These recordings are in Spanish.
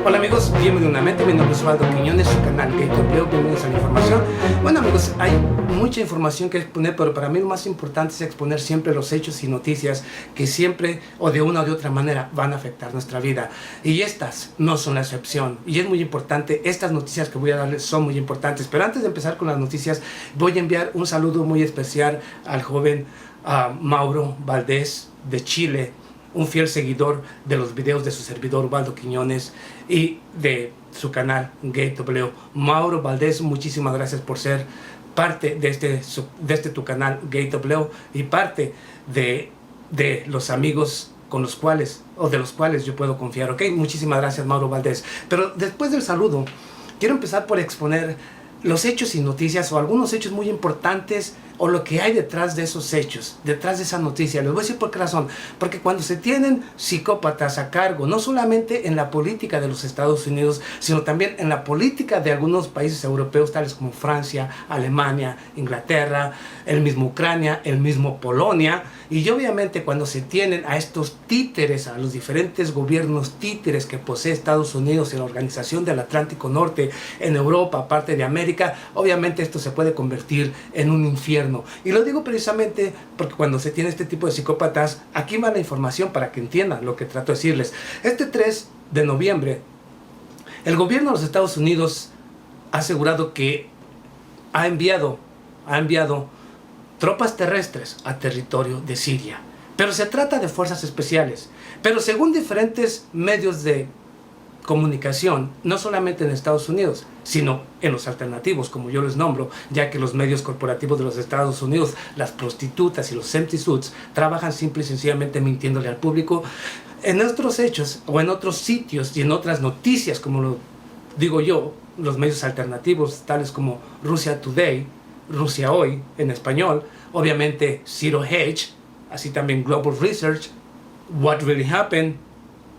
Hola amigos, bienvenidos nuevamente, mi nombre es Osvaldo Quiñones, su canal GayTopleo, bienvenidos a la información. Bueno amigos, hay mucha información que exponer, pero para mí lo más importante es exponer siempre los hechos y noticias que siempre o de una o de otra manera van a afectar nuestra vida. Y estas no son la excepción, y es muy importante, estas noticias que voy a darles son muy importantes. Pero antes de empezar con las noticias, voy a enviar un saludo muy especial al joven Mauro Valdés de Chile, un fiel seguidor de los videos de su servidor Osvaldo Quiñones y de su canal GayTopleo. Mauro Valdés, muchísimas gracias por ser parte de este tu canal GayTopleo y parte de los amigos con los cuales, o de los cuales yo puedo confiar, ¿ok? Muchísimas gracias, Mauro Valdés. Pero después del saludo, quiero empezar por exponer los hechos y noticias, o algunos hechos muy importantes, o lo que hay detrás de esos hechos, detrás de esa noticia. Les voy a decir por qué razón. Porque cuando se tienen psicópatas a cargo, no solamente en la política de los Estados Unidos, sino también en la política de algunos países europeos, tales como Francia, Alemania, Inglaterra, el mismo Ucrania, el mismo Polonia, y obviamente cuando se tienen a estos títeres, a los diferentes gobiernos títeres que posee Estados Unidos en la Organización del Atlántico Norte, en Europa, parte de América, obviamente esto se puede convertir en un infierno. Y lo digo precisamente porque cuando se tiene este tipo de psicópatas, aquí va la información para que entiendan lo que trato de decirles. Este 3 de noviembre, el gobierno de los Estados Unidos ha asegurado que ha enviado tropas terrestres a territorio de Siria. Pero se trata de fuerzas especiales. Pero según diferentes medios de comunicación, no solamente en Estados Unidos, sino en los alternativos, como yo les nombro, ya que los medios corporativos de los Estados Unidos, las prostitutas y los empty suits, trabajan simple y sencillamente mintiéndole al público. En otros hechos, o en otros sitios y en otras noticias, como lo digo yo, los medios alternativos, tales como Russia Today, Rusia Hoy, en español, obviamente Zero Hedge, así también Global Research, What Really Happened,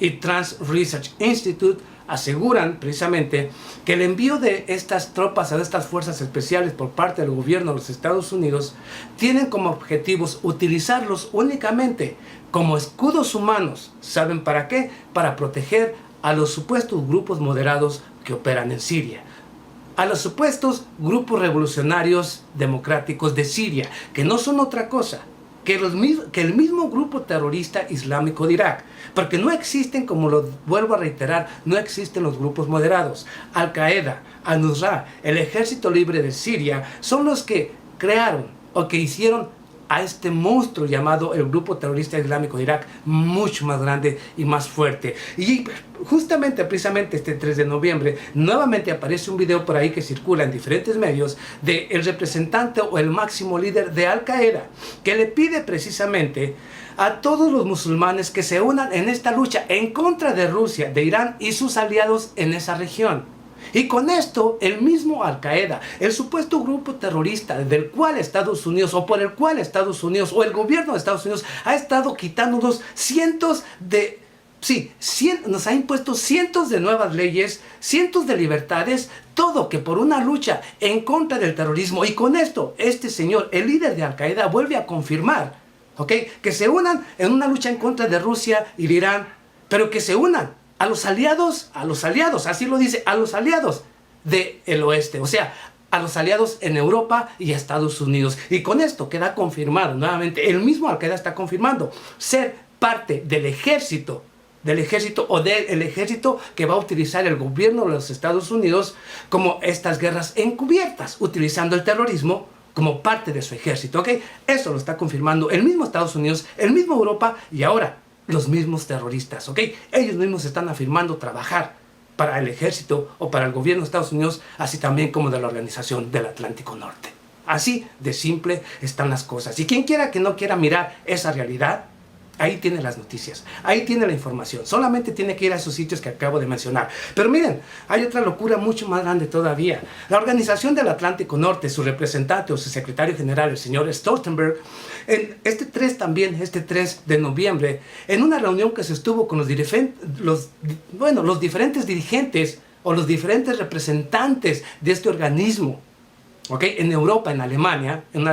y Trans Research Institute aseguran precisamente que el envío de estas tropas a estas fuerzas especiales por parte del gobierno de los Estados Unidos tienen como objetivos utilizarlos únicamente como escudos humanos. ¿Saben para qué? Para proteger a los supuestos grupos moderados que operan en Siria, a los supuestos grupos revolucionarios democráticos de Siria, que no son otra cosa que el mismo grupo terrorista islámico de Irak, porque no existen, como lo vuelvo a reiterar, no existen los grupos moderados. Al-Qaeda, Al-Nusra, el Ejército Libre de Siria, son los que crearon o que hicieron a este monstruo llamado el grupo terrorista islámico de Irak mucho más grande y más fuerte. Y justamente, precisamente este 3 de noviembre, nuevamente aparece un video por ahí que circula en diferentes medios del representante o el máximo líder de Al-Qaeda, que le pide precisamente a todos los musulmanes que se unan en esta lucha en contra de Rusia, de Irán y sus aliados en esa región. Y con esto, el mismo Al-Qaeda, el supuesto grupo terrorista del cual Estados Unidos, o por el cual Estados Unidos, o el gobierno de Estados Unidos, ha estado quitándonos nos ha impuesto cientos de nuevas leyes, cientos de libertades, todo que por una lucha en contra del terrorismo. Y con esto, este señor, el líder de Al-Qaeda, vuelve a confirmar, ¿ok?, que se unan en una lucha en contra de Rusia y de Irán, pero que se unan a los aliados, así lo dice, a los aliados del oeste, o sea, a los aliados en Europa y Estados Unidos. Y con esto queda confirmado nuevamente, el mismo Al-Qaeda está confirmando ser parte del ejército o del ejército que va a utilizar el gobierno de los Estados Unidos como estas guerras encubiertas, utilizando el terrorismo como parte de su ejército, ¿ok? Eso lo está confirmando el mismo Estados Unidos, el mismo Europa y ahora los mismos terroristas, ¿ok? Ellos mismos están afirmando trabajar para el ejército o para el gobierno de Estados Unidos, así también como de la Organización del Atlántico Norte. Así de simple están las cosas. Y quien quiera que no quiera mirar esa realidad, ahí tiene las noticias, ahí tiene la información. Solamente tiene que ir a esos sitios que acabo de mencionar. Pero miren, hay otra locura mucho más grande todavía. La Organización del Atlántico Norte, su representante o su secretario general, el señor Stoltenberg, en este 3 de noviembre, en una reunión que se estuvo con los diferentes dirigentes o los diferentes representantes de este organismo ¿ok? En Europa, en Alemania, en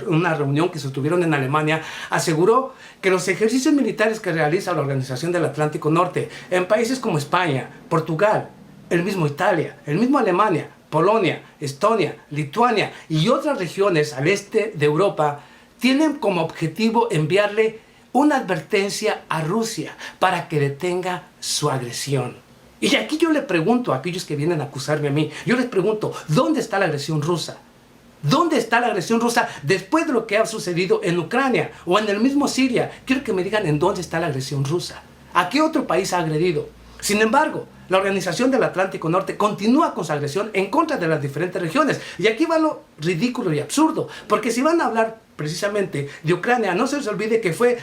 una reunión que se tuvieron en Alemania, aseguró que los ejercicios militares que realiza la Organización del Atlántico Norte en países como España, Portugal, el mismo Italia, el mismo Alemania, Polonia, Estonia, Lituania y otras regiones al este de Europa tienen como objetivo enviarle una advertencia a Rusia para que detenga su agresión. Y aquí yo le pregunto a aquellos que vienen a acusarme a mí, yo les pregunto, ¿dónde está la agresión rusa? ¿Dónde está la agresión rusa después de lo que ha sucedido en Ucrania o en el mismo Siria? Quiero que me digan en dónde está la agresión rusa. ¿A qué otro país ha agredido? Sin embargo, la Organización del Atlántico Norte continúa con su agresión en contra de las diferentes regiones. Y aquí va lo ridículo y absurdo, porque si van a hablar precisamente de Ucrania, no se les olvide que fue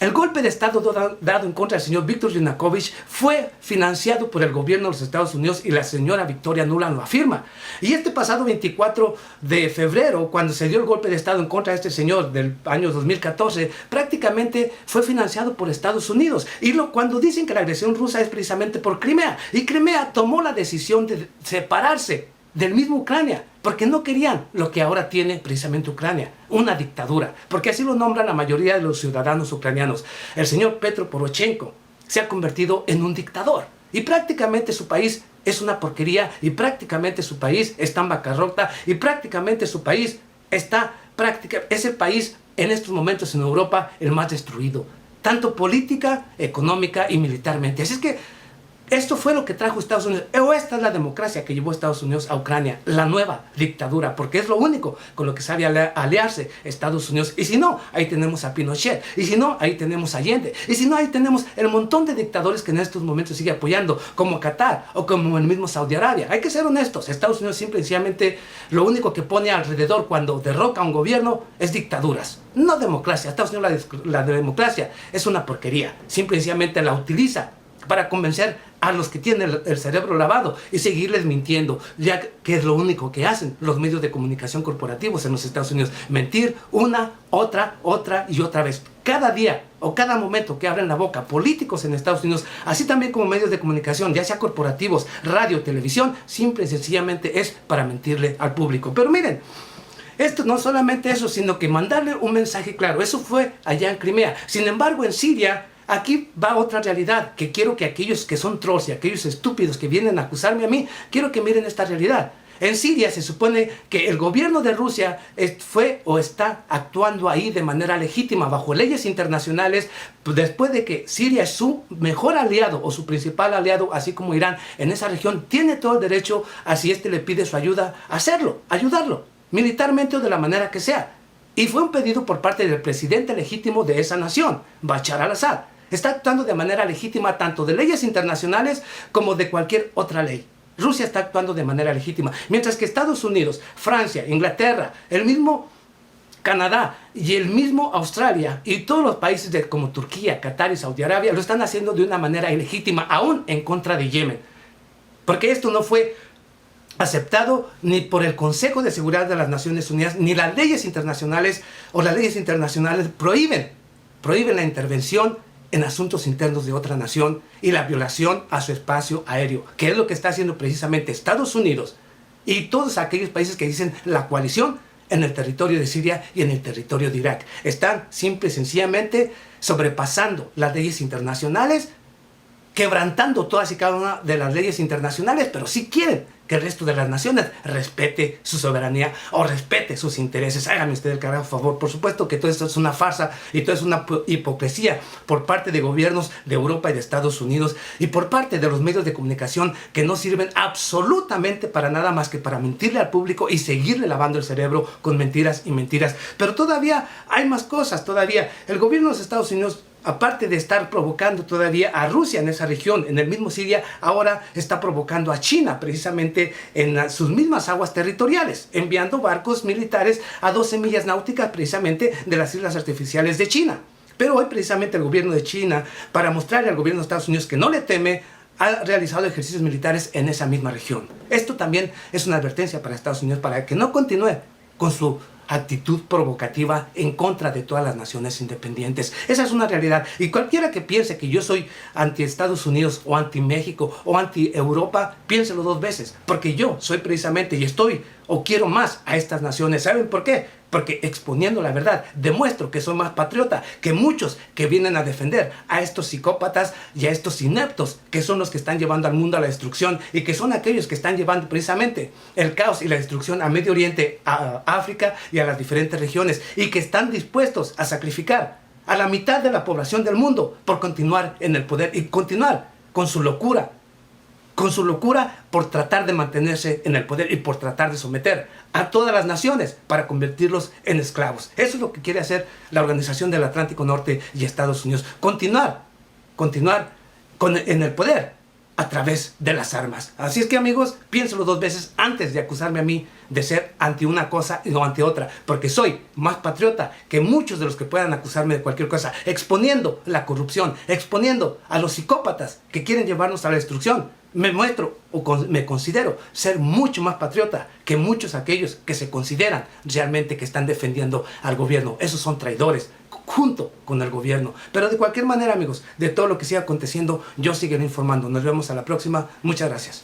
el golpe de Estado dado en contra del señor Víktor Yanukovych fue financiado por el gobierno de los Estados Unidos y la señora Victoria Nuland lo afirma. Y este pasado 24 de febrero, cuando se dio el golpe de Estado en contra de este señor del año 2014, prácticamente fue financiado por Estados Unidos. Y cuando dicen que la agresión rusa es precisamente por Crimea. Y Crimea tomó la decisión de separarse del mismo Ucrania, porque no querían lo que ahora tiene precisamente Ucrania, una dictadura, porque así lo nombran la mayoría de los ciudadanos ucranianos. El señor Petro Poroshenko se ha convertido en un dictador y prácticamente su país es una porquería y prácticamente su país está en bancarrota y prácticamente su país es el país en estos momentos en Europa el más destruido, tanto política, económica y militarmente. Así es que esto fue lo que trajo Estados Unidos, o esta es la democracia que llevó Estados Unidos a Ucrania, la nueva dictadura, porque es lo único con lo que sabe aliarse Estados Unidos. Y si no, ahí tenemos a Pinochet, y si no, ahí tenemos a Allende, y si no, ahí tenemos el montón de dictadores que en estos momentos sigue apoyando, como Qatar o como el mismo Saudi Arabia. Hay que ser honestos, Estados Unidos simple y sencillamente lo único que pone alrededor cuando derroca a un gobierno es dictaduras, no democracia. Estados Unidos la democracia es una porquería, simple y sencillamente la utiliza para convencer a los que tienen el cerebro lavado y seguirles mintiendo, ya que es lo único que hacen los medios de comunicación corporativos en los Estados Unidos. Mentir una, otra y otra vez. Cada día o cada momento que abren la boca políticos en Estados Unidos, así también como medios de comunicación, ya sea corporativos, radio, televisión, simple y sencillamente es para mentirle al público. Pero miren, esto no solamente eso, sino que mandarle un mensaje claro. Eso fue allá en Crimea. Sin embargo, en Siria, aquí va otra realidad, que quiero que aquellos que son trolls y aquellos estúpidos que vienen a acusarme a mí, quiero que miren esta realidad. En Siria se supone que el gobierno de Rusia fue o está actuando ahí de manera legítima, bajo leyes internacionales, después de que Siria es su mejor aliado o su principal aliado, así como Irán, en esa región, tiene todo el derecho, a si éste le pide su ayuda, a hacerlo, ayudarlo, militarmente o de la manera que sea. Y fue un pedido por parte del presidente legítimo de esa nación, Bashar al-Assad. Está actuando de manera legítima tanto de leyes internacionales como de cualquier otra ley. Rusia está actuando de manera legítima, mientras que Estados Unidos, Francia, Inglaterra, el mismo Canadá y el mismo Australia y todos los países como Turquía, Qatar y Saudi Arabia lo están haciendo de una manera ilegítima, aún en contra de Yemen. Porque esto no fue aceptado ni por el Consejo de Seguridad de las Naciones Unidas, ni las leyes internacionales o las leyes internacionales prohíben la intervención en asuntos internos de otra nación y la violación a su espacio aéreo, que es lo que está haciendo precisamente Estados Unidos y todos aquellos países que dicen la coalición en el territorio de Siria y en el territorio de Irak. Están simple y sencillamente sobrepasando las leyes internacionales, quebrantando todas y cada una de las leyes internacionales, pero sí quieren que el resto de las naciones respete su soberanía o respete sus intereses. Háganme ustedes el carajo favor. Por supuesto que todo esto es una farsa y todo es una hipocresía por parte de gobiernos de Europa y de Estados Unidos y por parte de los medios de comunicación que no sirven absolutamente para nada más que para mentirle al público y seguirle lavando el cerebro con mentiras y mentiras. Pero todavía hay más cosas. Todavía el gobierno de los Estados Unidos, aparte de estar provocando todavía a Rusia en esa región, en el mismo Siria, ahora está provocando a China precisamente en sus mismas aguas territoriales, enviando barcos militares a 12 millas náuticas precisamente de las islas artificiales de China. Pero hoy precisamente el gobierno de China, para mostrarle al gobierno de Estados Unidos que no le teme, ha realizado ejercicios militares en esa misma región. Esto también es una advertencia para Estados Unidos para que no continúe con su actitud provocativa en contra de todas las naciones independientes. Esa es una realidad. Y cualquiera que piense que yo soy anti Estados Unidos o anti México o anti Europa, piénselo dos veces. Porque yo soy precisamente y estoy o quiero más a estas naciones. ¿Saben por qué? Porque exponiendo la verdad demuestro que soy más patriota que muchos que vienen a defender a estos psicópatas y a estos ineptos que son los que están llevando al mundo a la destrucción y que son aquellos que están llevando precisamente el caos y la destrucción a Medio Oriente, a África y a las diferentes regiones, y que están dispuestos a sacrificar a la mitad de la población del mundo por continuar en el poder y continuar con su locura por tratar de mantenerse en el poder y por tratar de someter a todas las naciones para convertirlos en esclavos. Eso es lo que quiere hacer la Organización del Atlántico Norte y Estados Unidos. Continuar en el poder a través de las armas. Así es que, amigos, piénselo dos veces antes de acusarme a mí de ser anti una cosa y no anti otra, porque soy más patriota que muchos de los que puedan acusarme de cualquier cosa, exponiendo la corrupción, exponiendo a los psicópatas que quieren llevarnos a la destrucción. Me muestro o me considero ser mucho más patriota que muchos aquellos que se consideran realmente que están defendiendo al gobierno. Esos son traidores junto con el gobierno. Pero de cualquier manera, amigos, de todo lo que siga aconteciendo, yo seguiré informando. Nos vemos a la próxima. Muchas gracias.